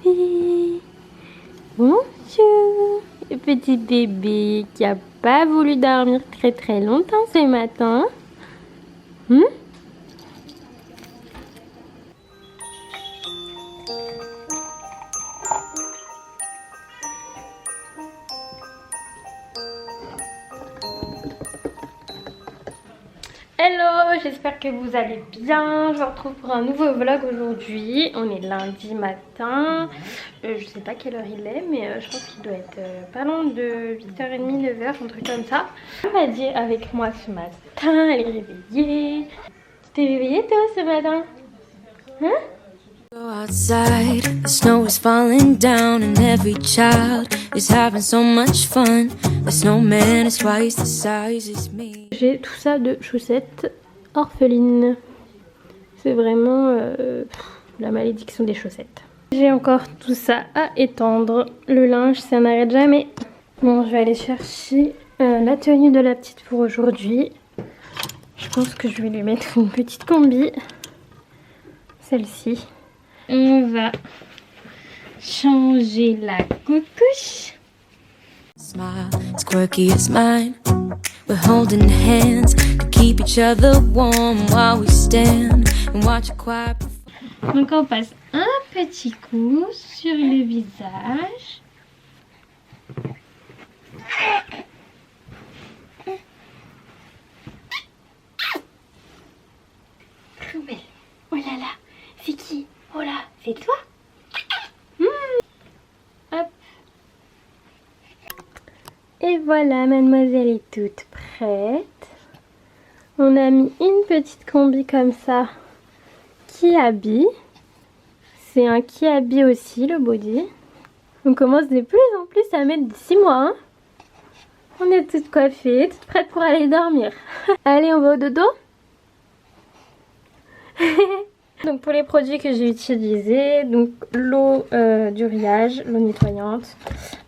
bébé. Bonjour. Le petit bébé qui a pas voulu dormir très longtemps ce matin. Hello, j'espère que vous allez bien. Je vous retrouve pour un nouveau vlog aujourd'hui. On est lundi matin. Je sais pas quelle heure il est, mais je pense qu'il doit être pas loin de 8h30, 9h, un truc comme ça. On va dire avec moi ce matin, elle est réveillée. Tu t'es réveillée toi ce matin? Hein? Go outside, the snow is falling down and every child is having so much fun. The snowman is twice the size as me. J'ai tout ça de chaussettes orphelines. C'est vraiment la malédiction des chaussettes. J'ai encore tout ça à étendre. Le linge, ça n'arrête jamais. Bon, je vais aller chercher la tenue de la petite pour aujourd'hui. Je pense que je vais lui mettre une petite combi. Celle-ci. On va changer la coucouche. Smile, it's quirky as mine. We're holding hands to keep each other warm while we stand and watch a choir. Donc on passe un petit coup sur le visage. Trop belle. Oh là là, c'est qui? Oh là, c'est toi? Hop. Et voilà, mademoiselle est toute prête. On a mis une petite combi comme ça qui habille. C'est un qui habille aussi, le body. On commence de plus en plus à mettre des 6 mois. Hein. On est toutes coiffées, toutes prêtes pour aller dormir. Allez, on va au dodo. Donc pour les produits que j'ai utilisés, donc l'eau du riage, l'eau nettoyante,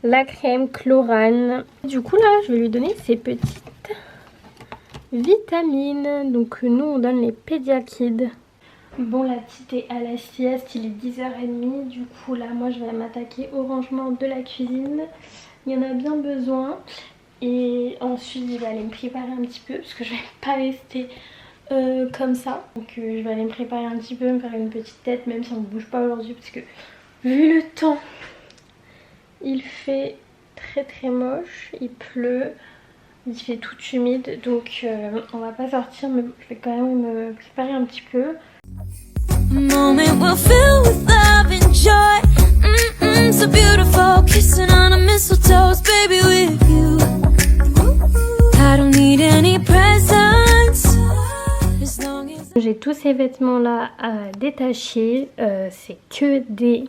la crème Chlorane. Du coup là, je vais lui donner ses petites vitamines. Donc nous on donne les Pédiakids. Bon, la petite est à la sieste, il est 10h30. Du coup là, moi je vais m'attaquer au rangement de la cuisine. Il y en a bien besoin. Et ensuite je vais aller me préparer un petit peu parce que je vais pas rester comme ça. Donc je vais aller me préparer un petit peu, me faire une petite tête, même si on ne bouge pas aujourd'hui parce que vu le temps, il fait très moche, il pleut, il fait tout humide, donc on va pas sortir, mais je vais quand même me préparer un petit peu. Moment will fill with love and joy. So beautiful, kissing on a mistletoe, baby with you. I don't need any presents. J'ai tous ces vêtements là à détacher, c'est que des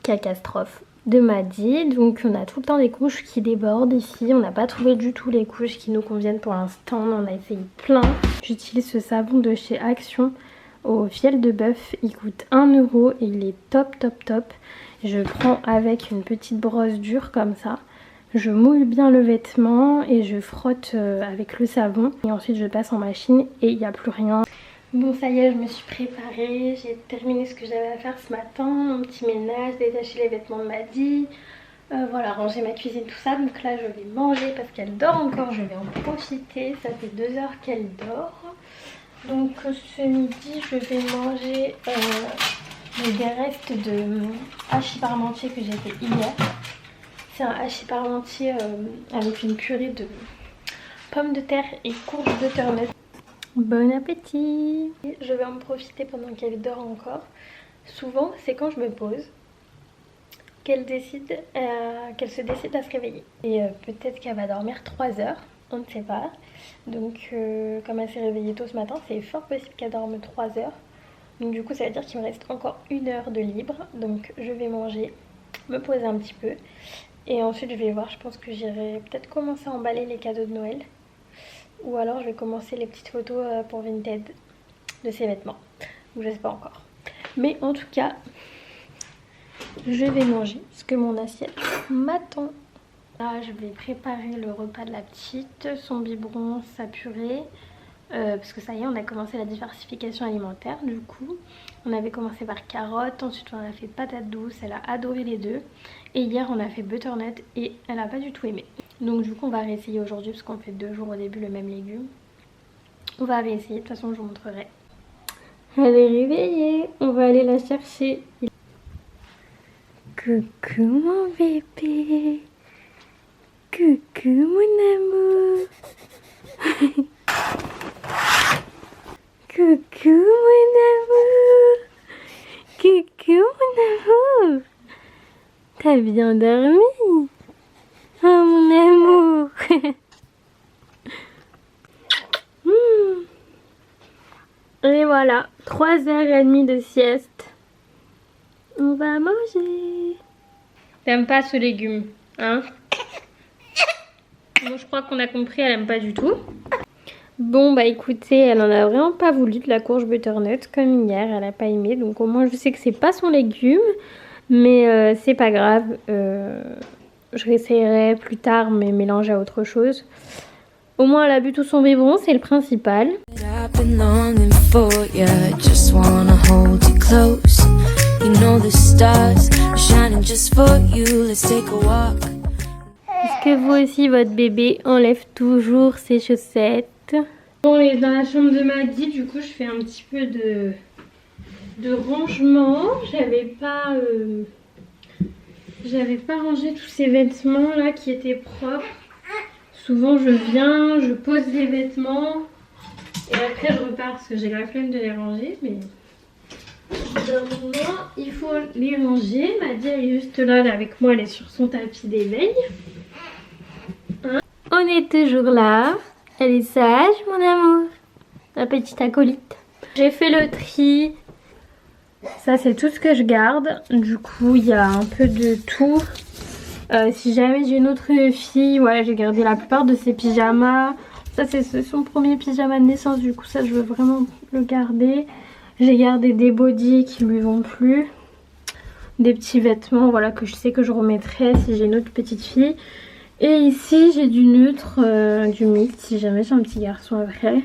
catastrophes de Maddy, donc on a tout le temps des couches qui débordent ici, on n'a pas trouvé du tout les couches qui nous conviennent pour l'instant, on a essayé plein. J'utilise ce savon de chez Action au fiel de bœuf, il coûte 1 € et il est top. Je prends avec une petite brosse dure comme ça. Je mouille bien le vêtement et je frotte avec le savon. Et ensuite je passe en machine et il n'y a plus rien. Bon, ça y est, je me suis préparée. J'ai terminé ce que j'avais à faire ce matin. Mon petit ménage, détacher les vêtements de Maddy. Voilà, ranger ma cuisine, tout ça. Donc là, je vais manger parce qu'elle dort encore. Je vais en profiter. Ça fait 2 heures qu'elle dort. Donc ce midi, je vais manger des restes de hachis parmentier que j'ai fait hier. C'est un hachis parmentier avec une purée de pommes de terre et courges de butternut. Bon appétit! Je vais en profiter pendant qu'elle dort encore. Souvent, c'est quand je me pose qu'elle se décide à se réveiller. Et peut-être qu'elle va dormir 3 heures, on ne sait pas. Donc comme elle s'est réveillée tôt ce matin, c'est fort possible qu'elle dorme 3 heures. Donc du coup ça veut dire qu'il me reste encore 1 heure de libre. Donc je vais manger, me poser un petit peu. Et ensuite je vais voir, je pense que j'irai peut-être commencer à emballer les cadeaux de Noël. Ou alors je vais commencer les petites photos pour Vinted de ses vêtements. Ou je sais pas encore. Mais en tout cas, je vais manger parce que mon assiette m'attend. Là je vais préparer le repas de la petite, son biberon, sa purée. parce que ça y est, on a commencé la diversification alimentaire. Du coup, on avait commencé par carottes, ensuite on a fait patates douces, elle a adoré les deux. Et hier, on a fait butternut et elle a pas du tout aimé. Donc du coup, on va réessayer aujourd'hui parce qu'on fait 2 jours au début le même légume. On va réessayer, de toute façon je vous montrerai. Elle est réveillée, on va aller la chercher. Coucou mon bébé. Coucou mon amour. Coucou mon amour. Coucou mon amour. T'as bien dormi? Oh mon amour. Et voilà, 3h30 de sieste. On va manger. T'aimes pas ce légume, hein? Bon, je crois qu'on a compris, elle aime pas du tout. Bon, bah écoutez, elle en a vraiment pas voulu de la courge butternut comme hier. Elle a pas aimé, donc au moins je sais que c'est pas son légume. Mais c'est pas grave. Je réessayerai plus tard, mais mélanger à autre chose. Au moins, elle a bu tout son biberon, c'est le principal. I've been longing for you, just wanna hold you close. You know the stars are shining just for you. Let's take a walk. Est-ce que vous aussi, votre bébé enlève toujours ses chaussettes? Bon, et dans la chambre de Maddy, du coup, je fais un petit peu de rangement. J'avais pas rangé tous ces vêtements là qui étaient propres. Souvent je viens, je pose les vêtements et après je repars parce que j'ai la flemme de les ranger, mais d'un moment il faut les ranger. Maddy elle est juste là avec moi, elle est sur son tapis d'éveil. Hein? On est toujours là, elle est sage mon amour, la petite acolyte. J'ai fait le tri, ça c'est tout ce que je garde, du coup il y a un peu de tout. Si jamais j'ai une autre fille, ouais, j'ai gardé la plupart de ses pyjamas. Ça c'est son premier pyjama de naissance, du coup ça je veux vraiment le garder. J'ai gardé des bodys qui lui vont plus. Des petits vêtements, voilà, que je sais que je remettrai si j'ai une autre petite fille. Et ici j'ai du neutre, du mix, si jamais j'ai un petit garçon après.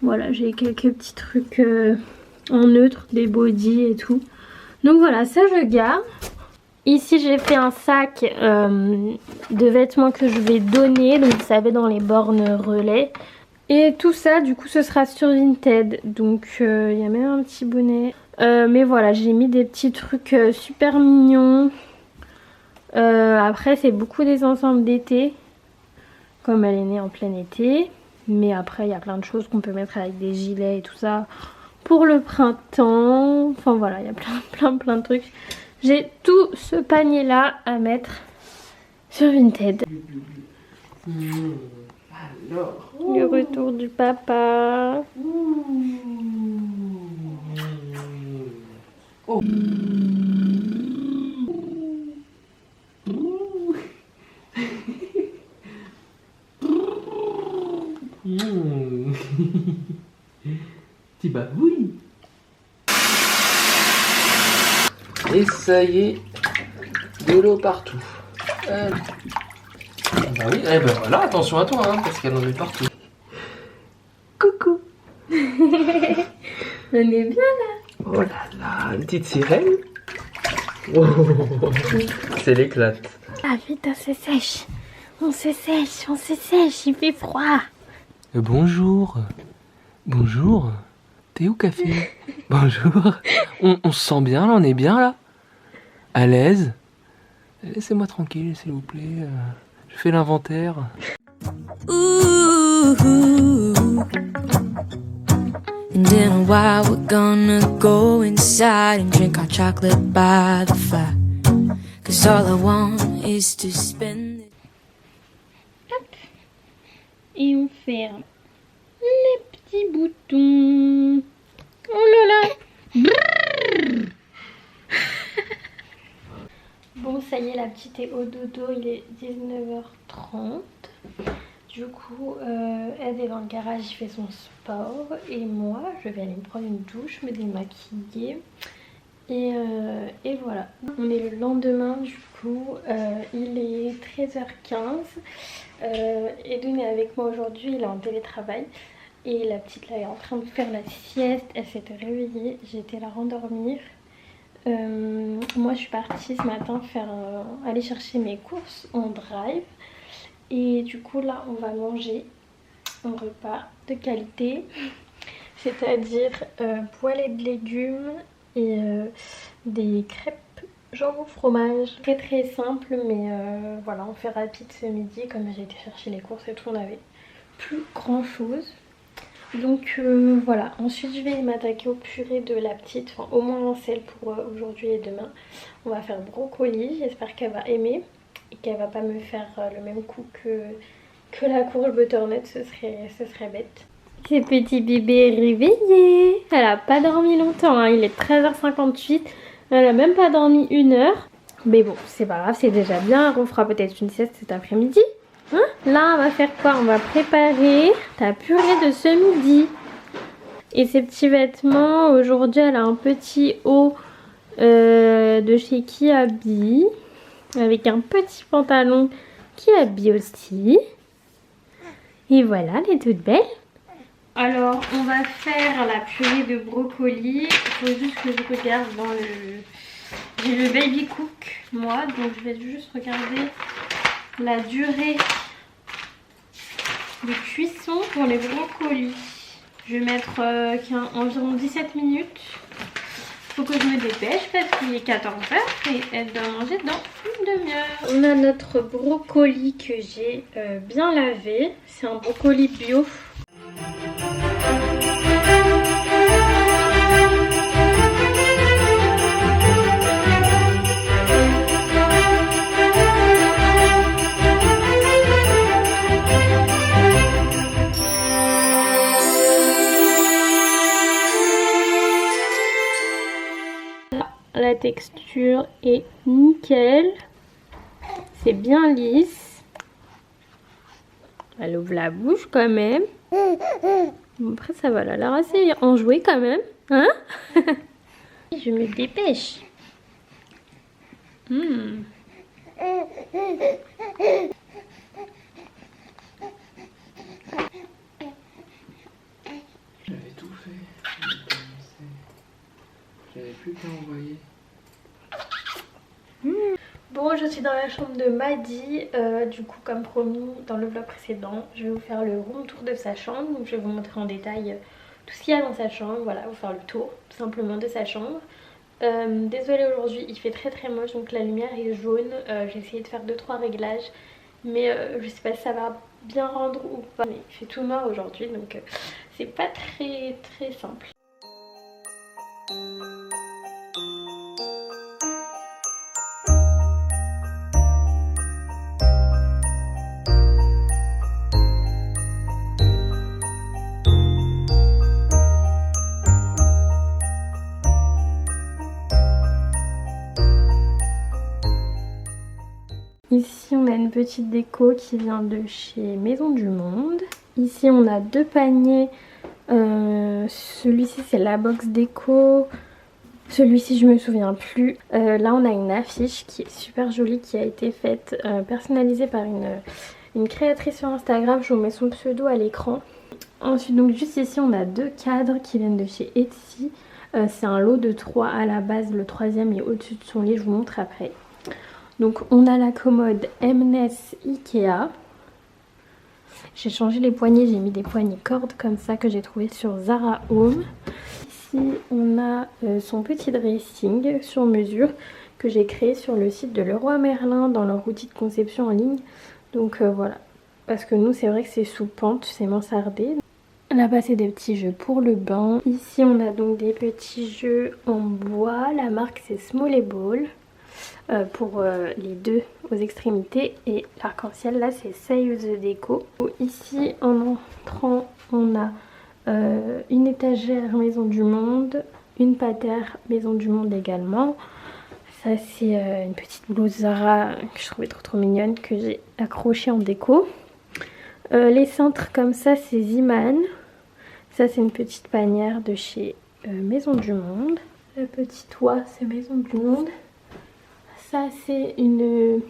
Voilà, j'ai quelques petits trucs en neutre, des bodys et tout. Donc voilà, ça je garde. Ici j'ai fait un sac de vêtements que je vais donner, donc vous savez dans les bornes relais. Et tout ça du coup ce sera sur Vinted, donc il y a même un petit bonnet. Mais voilà, j'ai mis des petits trucs super mignons. Après c'est beaucoup des ensembles d'été, comme elle est née en plein été. Mais après il y a plein de choses qu'on peut mettre avec des gilets et tout ça pour le printemps. Enfin voilà, il y a plein de trucs. J'ai tout ce panier là à mettre sur Vinted. Alors. Le retour du papa. Oh. Petit babouille. Et ça y est, de l'eau partout. Bah oui, eh ben voilà, attention à toi, hein, parce qu'elle en met partout. Coucou. On est bien là. Oh là là, une petite sirène. Oh, c'est l'éclate. Ah vite, on se sèche. On se sèche, il fait froid. Bonjour. Bonjour. Thé ou café? Bonjour. On se sent bien là, on est bien là? À l'aise? Laissez-moi tranquille, s'il vous plaît. Je fais l'inventaire. Ooh. And in a while we're gonna go inside and drink our chocolate by the fire. 'Cause all I want is to spend it. Hop. Et on ferme les petits boutons. Oh là là. Brrr. Bon, ça y est, la petite est au dodo, il est 19h30. Du coup, elle est dans le garage, il fait son sport. Et moi, je vais aller me prendre une douche, me démaquiller. Et voilà. On est le lendemain, du coup, il est 13h15. Edoun est avec moi aujourd'hui, il est en télétravail. Et la petite là est en train de faire la sieste. Elle s'était réveillée, j'ai été la rendormir. Moi je suis partie ce matin aller chercher mes courses en drive. Et du coup là on va manger un repas de qualité. C'est-à-dire poêlée de légumes et des crêpes jambon fromage. Très très simple mais voilà, on fait rapide ce midi. Comme j'ai été chercher les courses et tout, on n'avait plus grand chose. Donc voilà, ensuite je vais m'attaquer au purée de la petite, enfin au moins celle pour aujourd'hui et demain. On va faire brocoli, j'espère qu'elle va aimer et qu'elle va pas me faire le même coup que la courge butternut, ce serait bête. Ce petit bébé est réveillé. Elle a pas dormi longtemps, hein. Il est 13h58. Elle a même pas dormi 1 heure. Mais bon, c'est pas grave, c'est déjà bien. On fera peut-être une sieste cet après-midi. Hein? Là, on va faire quoi? On va préparer ta purée de ce midi. Et ses petits vêtements. Aujourd'hui, elle a un petit haut de chez Kiabi. Avec un petit pantalon Kiabi aussi. Et voilà, elle est toute belle. Alors, on va faire la purée de brocoli. Il faut juste que je regarde dans le... J'ai le baby cook, moi, donc je vais juste regarder la durée de cuisson pour les brocolis. Je vais mettre environ 17 minutes. Il faut que je me dépêche parce qu'il est 14h et elle doit manger dans une demi-heure. On a notre brocoli que j'ai bien lavé. C'est un brocoli bio. La texture est nickel. C'est bien lisse. Elle ouvre la bouche quand même. Après ça va, elle a l'air assez enjouée quand même. Hein? Je me dépêche. J'avais tout fait. J'avais plus qu'à envoyer. Bon, je suis dans la chambre de Maddy. Du coup, comme promis dans le vlog précédent, je vais vous faire le room tour de sa chambre. Donc, je vais vous montrer en détail tout ce qu'il y a dans sa chambre. Voilà, vous faire le tour tout simplement de sa chambre. Désolée, aujourd'hui il fait très très moche, donc la lumière est jaune. J'ai essayé de faire 2-3 réglages, mais je sais pas si ça va bien rendre ou pas. Mais il fait tout noir aujourd'hui, donc c'est pas très très simple. Ici on a une petite déco qui vient de chez Maison du Monde. Ici on a 2 paniers. Celui-ci c'est la box déco. Celui-ci je me souviens plus. Là on a une affiche qui est super jolie, qui a été faite, personnalisée par une créatrice sur Instagram. Je vous mets son pseudo à l'écran. Ensuite donc juste ici on a 2 cadres qui viennent de chez Etsy. C'est un lot de 3 à la base, le 3e est au-dessus de son lit, je vous montre après. Donc on a la commode Mnes Ikea. J'ai changé les poignées, j'ai mis des poignées cordes comme ça que j'ai trouvé sur Zara Home. Ici on a son petit dressing sur mesure que j'ai créé sur le site de Leroy Merlin dans leur outil de conception en ligne. Donc voilà, parce que nous c'est vrai que c'est sous pente, c'est mansardé. Là-bas c'est des petits jeux pour le bain. Ici on a donc des petits jeux en bois, la marque c'est Small Ball. Pour les 2 aux extrémités, et l'arc-en-ciel là c'est Save the Déco. Ici en entrant on a une étagère Maison du Monde, une patère Maison du Monde également. Ça c'est une petite blouse Zara que je trouvais trop mignonne, que j'ai accrochée en déco. Les cintres comme ça c'est Ziman. Ça c'est une petite panière de chez Maison du Monde. Le petit toit c'est Maison du Monde. Ça c'est une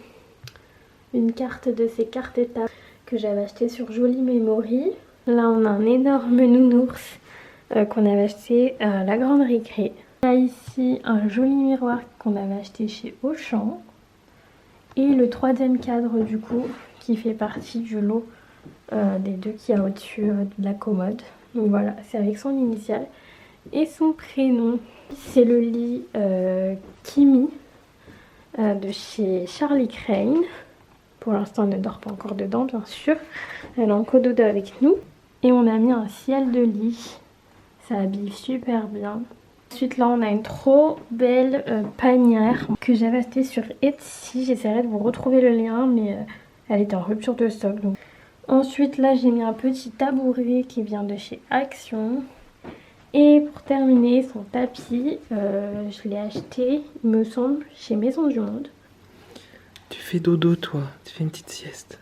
carte de ces cartes étapes que j'avais acheté sur Jolie Memory. Là on a un énorme nounours qu'on avait acheté à la grande récré. Il y a ici un joli miroir qu'on avait acheté chez Auchan. Et le troisième cadre du coup qui fait partie du lot des deux qu'il y a au-dessus de la commode. Donc voilà, c'est avec son initiale et son prénom. C'est le lit Kimi de chez Charlie Crane. Pour l'instant elle ne dort pas encore dedans bien sûr. Elle est en cododo avec nous. Et on a mis un ciel de lit. Ça habille super bien. Ensuite là on a une trop belle panière que j'avais achetée sur Etsy. J'essaierai de vous retrouver le lien mais elle était en rupture de stock. Donc. Ensuite là j'ai mis un petit tabouret qui vient de chez Action. Et pour terminer son tapis, je l'ai acheté il me semble chez Maison du Monde. Tu fais dodo toi, tu fais une petite sieste.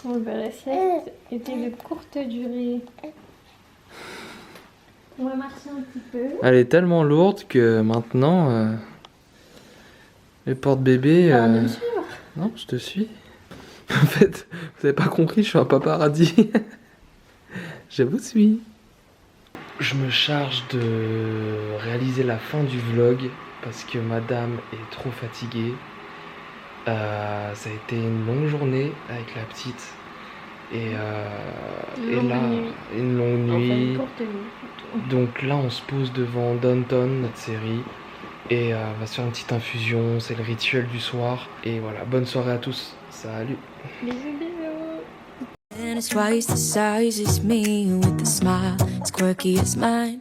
Oh, bah, la sieste était de courte durée. On va marcher un petit peu. Elle est tellement lourde que maintenant, les porte-bébés... Alors, de me suivre. Non, je te suis. En fait, vous avez pas compris, je suis un paparazzi. Je vous suis. Je me charge de réaliser la fin du vlog parce que madame est trop fatiguée. Ça a été une longue journée avec la petite. Et là, une longue nuit. Enfin, une courte nuit plutôt. Donc là, on se pose devant Downton, notre série. Et on va se faire une petite infusion, c'est le rituel du soir. Et voilà, bonne soirée à tous. Salut. Bisous, bisous. And it's twice the size as me with a smile as quirky as mine.